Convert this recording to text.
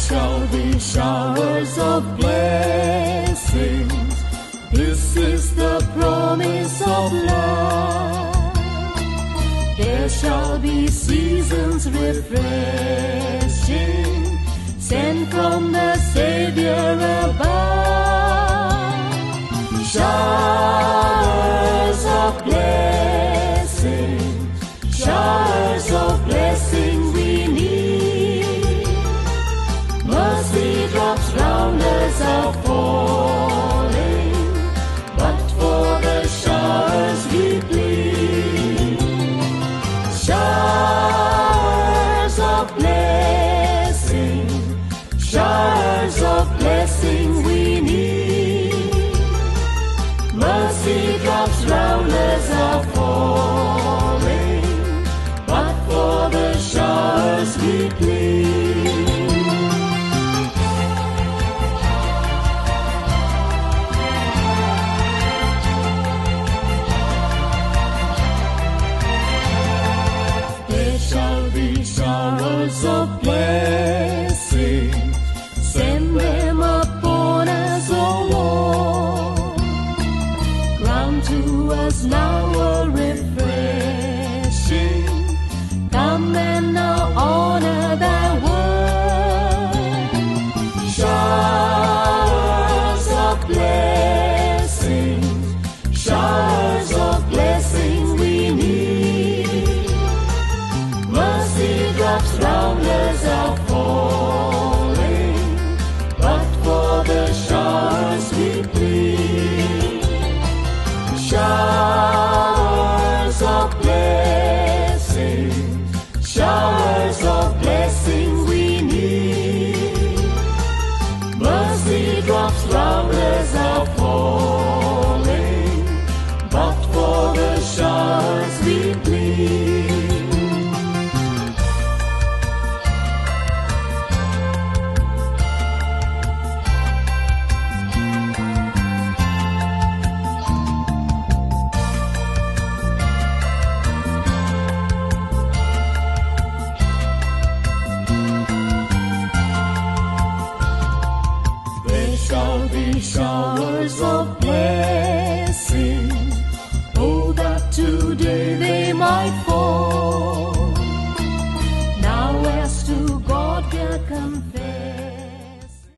shall be showers of blessings. This is the promise of love. There shall be seasons refreshing, sent from the Savior above. Showers of blessing, showers of blessing we need. Mercy drops round us are falling, but for the showers we plead. Showers of blessing, showers of blessing we need. Mercy drops round us are falling, but for the showers we plead. There shall be showers of blessing, send them upon us, O Lord. Grant to us now a refreshing. Come and now honor thy word. Showers of blessing, showers of blessing we need. Mercy drops round us are falling, but for the showers we plead. Showers of blessing, showers of blessing we need. Mercy drops round us are falling, but for the showers we plead. There shall be showers of blessing, oh, that today they might